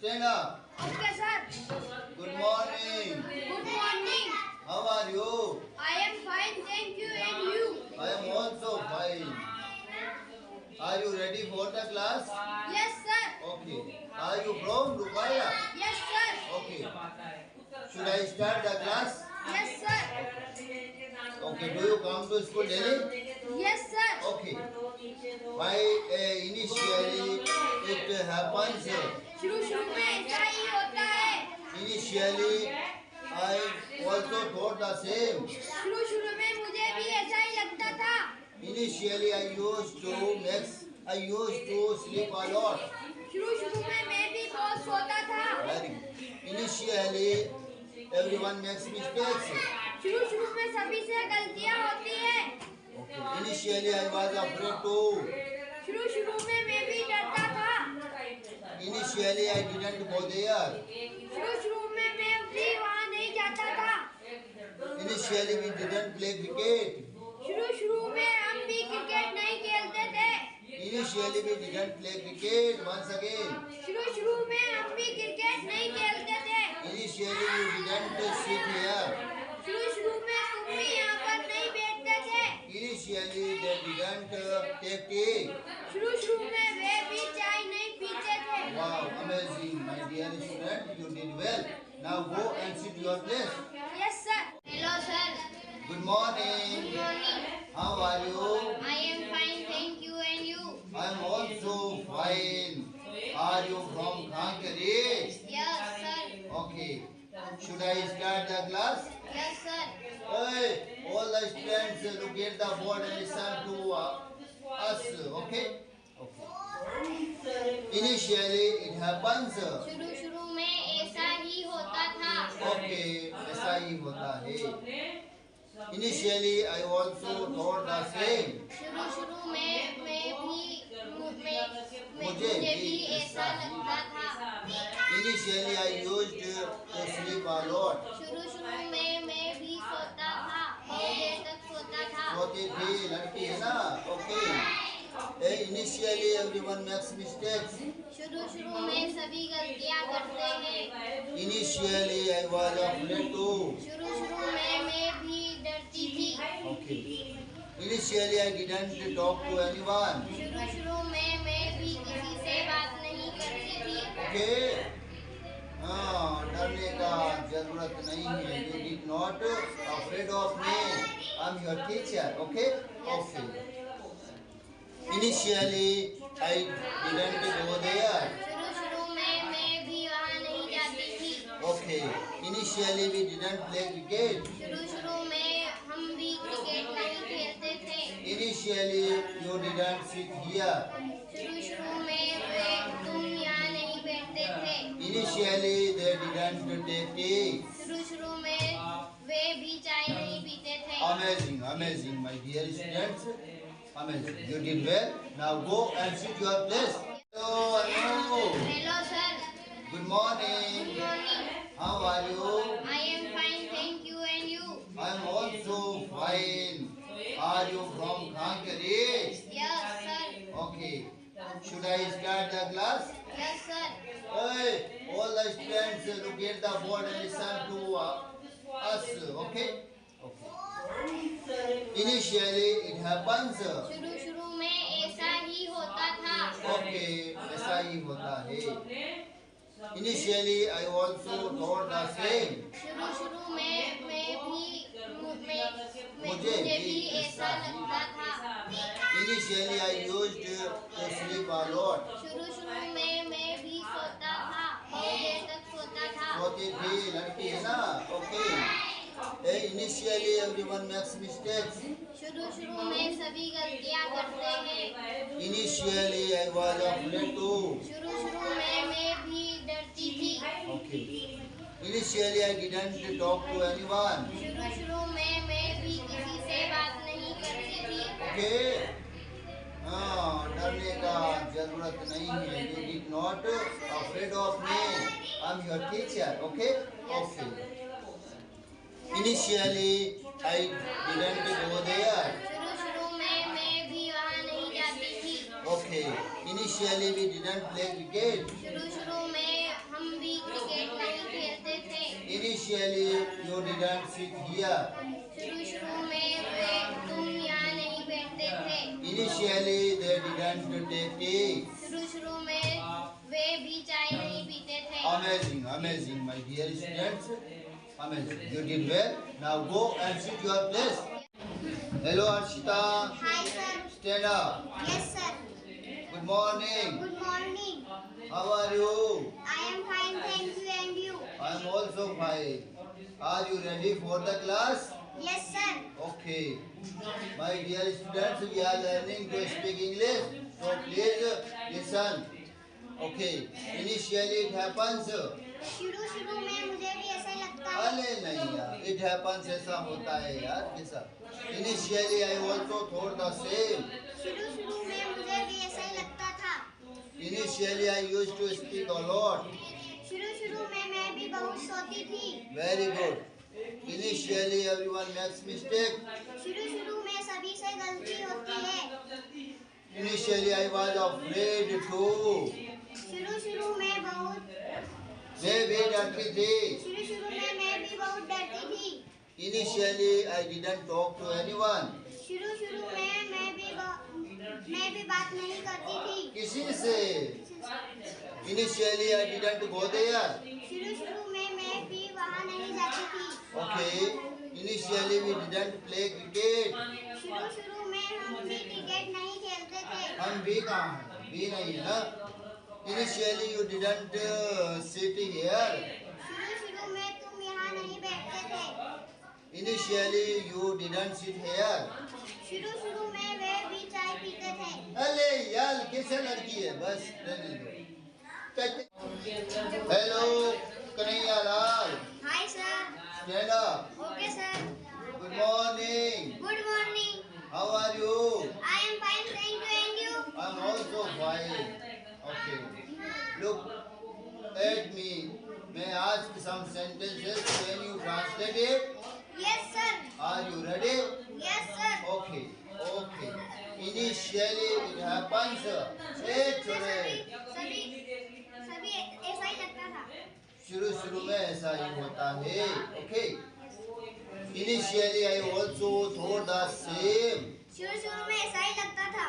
Stand up. Okay, sir. Good morning. Good morning. How are you? I am fine, thank you. And you? I am also fine. Are you ready for the class? Yes, sir. Okay. Are you from Dubai? Yes, sir. Okay. Should I start the class? Yes, sir. Okay. Do you come to school daily? Yes, sir. Okay. Why initially it happens? शुरू में ऐसा ही होता है. Initially I also thought the same. शुरू में मुझे भी ऐसा ही लगता था. Initially I used to sleep a lot. शुरू में मैं भी बहुत सोता था. Very good. Initially everyone makes mistakes. शुरू में सभी से गलतियां होती हैं. Okay. Initially I was afraid too. शुरू में मैं भी डरता था. Initially I didn't go there. शुरू में मैं भी वहाँ नहीं जाता था. Initially we didn't play cricket. शुरू में हम भी क्रिकेट नहीं खेलते थे. Initially we didn't play cricket. Once again. शुरू में हम भी क्रिकेट नहीं खेलते थे. Initially you didn't sit here. शुरू में तुम भी यहाँ पर नहीं बैठते थे. Initially they didn't take tea. शुरू में वे भी चाय नहीं पीते थे. Wow, amazing, my dear student, you did well. Now go and sit your place. Yes, sir. Hello, sir. Good morning. Good morning. How are you? I am fine, thank you. And you? I am also fine. Are you from Karenge? Yes, sir. Okay. Should I start the class? Yes, sir. Hey, all the students look at the board and listen to us. Okay? Okay. Initially it happens. शुरू में ऐसा ही होता था. Okay, ऐसा ही होता है. Initially I also thought the same. शुरू में मुझे भी ऐसा लगता था. Initially I used to sleep a lot. शुरू में मैं भी सोता था. बहुत देर तक सोता था. सोती थी, लड़की है ना? Okay. Initially everyone makes mistakes. शुरू में सभी गलतियाँ करते हैं. Initially I was afraid too. शुरू में मैं भी डरती थी. Okay. Initially I didn't talk to anyone. शुरू में मैं भी किसी से बात नहीं करती थी. Okay. हाँ, डरने का जरूरत नहीं है. You did not afraid of me. I'm your teacher. Okay? Okay. Initially I didn't go there. शुरू में मैं भी वहाँ नहीं जाती थी. Okay. Initially we didn't play cricket. शुरू में हम भी क्रिकेट नहीं खेलते थे. Initially you didn't sit here. शुरू में तुम यहाँ नहीं बैठते थे. Initially they didn't take tea. शुरू में वे भी चाय नहीं पीते थे. Amazing, amazing, my dear students. Amazing. You did well. Now go and sit your place. Hello, hello. Hello, sir. Good morning. Good morning. How are you? I am fine, thank you. And you? I am also fine. Are you from Galtiyon? Yes, sir. Okay. Should I start the class? Yes, sir. Hey, all the students look at the board and listen to us. Okay? Okay. Initially it happens. शुरू में ऐसा ही होता था. Okay, ऐसा ही होता है. Initially I also thought the same. शुरू में मुझे भी ऐसा लगता था. Initially I used to sleep a lot. शुरू में मैं भी सोता था. बहुत देर तक सोता था. सोती थी, लड़की है ना? Okay. Initially everyone makes mistakes. शुरू में सभी गलतियाँ करते हैं. Initially I was afraid too. शुरू में मैं भी डरती थी. Okay. Initially I didn't talk to anyone. शुरू में मैं भी किसी से बात नहीं करती थी. Okay. हाँ, डरने का जरूरत नहीं है. You did not afraid of me. I'm your teacher. Okay? Okay. Initially I didn't go there. शुरू में मैं भी वहाँ नहीं जाती थी. Okay. Initially we didn't play cricket. शुरू में हम हम भी क्रिकेट नहीं खेलते थे। Initially you didn't sit here. शुरू में तुम यहाँ नहीं बैठते थे। Initially they didn't take tea. शुरू में वे भी चाय नहीं पीते थे। Amazing, amazing, my dear students. Amazing. You did well. Now go and sit your place. Hello, Arshita. Hi sir. Stand up. Yes sir. Good morning. Good morning. How are you? I am fine, thank you, and you? I am also fine. Are you ready for the class? Yes sir. Okay. My dear students, we are learning to speak English. So please listen. Okay. Initially it happens. शुरू में मुझे भी ऐसा ही लगता है। अरे नहीं यार, it happens ऐसा होता है यार कैसा? Initially I also thought the same. शुरू में मुझे भी ऐसा ही लगता था। Initially I used to speak a lot. शुरू में मैं भी बहुत सोती थी। Very good. Initially everyone makes mistake. शुरू में सभी से गलती होती है। Initially I was afraid too. शुरू में बहुत मैं भी डरती थी. शुरू में मैं भी बहुत डरती थी। Initially I didn't talk to anyone. शुरू में मैं भी बात नहीं करती थी। किसी से. Initially I didn't go there. शुरू में मैं भी वहाँ नहीं जाती थी। Okay. Initially we didn't play cricket. शुरू में हम भी क्रिकेट नहीं खेलते थे। हम भी कहाँ हैं? भी नहीं है ना. Initially you didn't sit here. शुरू में तुम यहाँ नहीं बैठते थे। Initially you didn't sit here. शुरू में वे भी चाय पीते थे। अरे यार कैसे लड़की है बस रहने दो. Hello, Kanhaiya Lal. Hi sir. Stand up. Okay sir. Good morning. Good morning. How are you? I am fine, thank you, and you? I'm also fine. Okay. Look at me. May I ask some sentences? Can you translate it? Yes sir. Are you ready? Yes sir. Okay. Okay. Initially it happens. Hey, छोरे. सभी ऐसा ही लगता था। शुरू में ऐसा ही होता है. Okay. Initially I also thought the same. शुरू में ऐसा ही लगता था।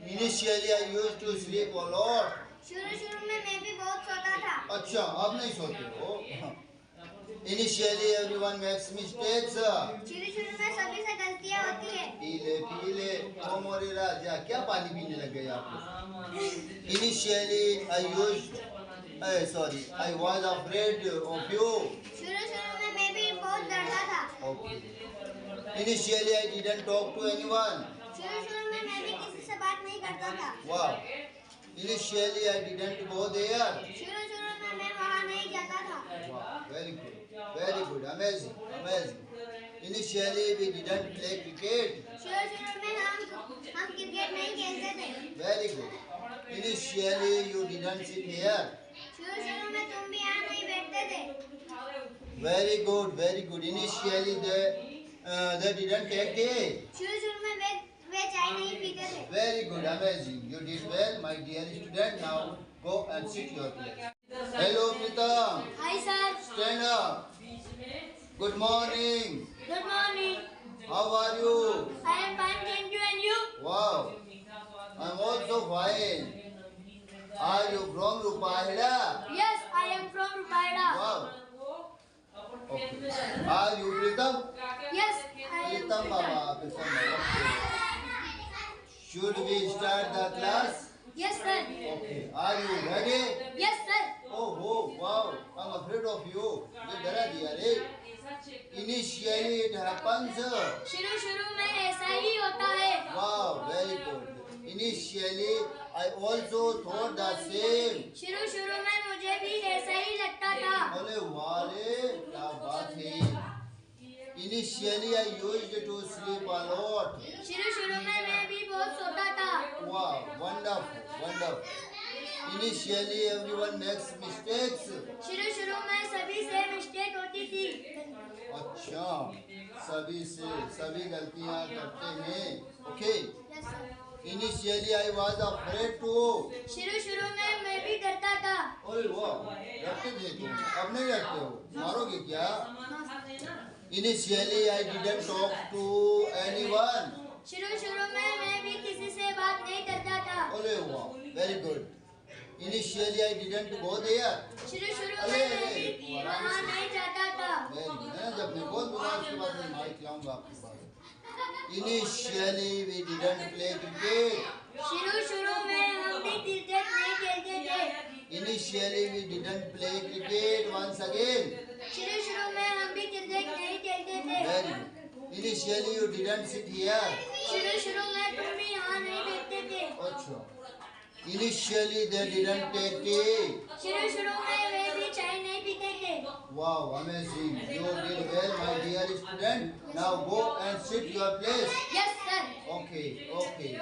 Initially I used to sleep a lot. शुरू में मैं भी बहुत सोता था। अच्छा अब नहीं सोते हो. Initially everyone makes mistakes. शुरू में सभी से गलतियाँ होती है। पी ले ओ मोरे राजा क्या पानी पीने लग गए आप लोग. Initially I was afraid of you. शुरू में मैं भी बहुत डरता था। Okay. Initially I didn't talk to anyone. शुरू में मैं भी किसी से बात नहीं करता था। Wow. Initially I didn't go there. शुरू में मैं वहाँ नहीं जाता था। Wow. Very good, amazing. Initially we didn't play cricket. शुरू में हम क्रिकेट नहीं खेलते थे। Very good. Initially you didn't sit here. शुरू में तुम भी यहाँ नहीं बैठते थे। Very good. Initially they didn't take tea. शुरू में वे चाय नहीं पीते थे। Very good, amazing. You did well, my dear student. Now go and sit your place. Hello, Pritam. Hi sir. Stand up. Good morning. Good morning. How are you? I am fine, thank you, and you? Wow. I'm also fine. Are you from Rupaida? Yes, I am from Rupaida. Wow. Okay. Are you Pritam? Yes, I am Pritam Baba. Should we start the class? Yes sir. Okay. Are you ready? Yes sir. Oh, wow. I'm afraid of you. ये डरा दिया रे. Initially it happens. शुरू में ऐसा ही होता है। Wow, very good. Initially I also thought the same. शुरू में मुझे भी ऐसा ही लगता था। अरे वाह रे, क्या बात है. Initially I used to sleep a lot. शुरू में मैं भी बहुत सोता था। Wow, wonderful. Initially everyone makes mistakes. शुरू में सभी से मिस्टेक होती थी। अच्छा, सभी गलतियां करते हैं. Okay. Yes sir. Initially I was afraid too. शुरू में मैं भी डरता था। अरे अरे वाह, रखते थे तुम, अब नहीं रखते हो, मारोगे क्या? Initially I didn't talk to anyone. शुरू में मैं भी किसी से बात नहीं करता था। अरे वाह, very good. Initially I didn't go there. शुरू में मैं भी वहाँ नहीं जाता था। Very good. है ना, जब मैं बोल दूंगा उसके बाद मैं माइक लाऊंगा आपके पास। Initially we didn't play cricket. शुरू में हम भी क्रिकेट नहीं खेलते थे। Initially we didn't play cricket. Once again. शुरू में हम भी क्रिकेट नहीं खेलते थे। Very good. Initially you didn't sit here. शुरू में तुम भी यहाँ नहीं बैठते थे। अच्छा. Initially they didn't take tea. शुरू में वे भी चाय नहीं पीते थे। Wow, amazing. You did well, my dear student. Now go and sit your place. Yes, sir. Okay, okay.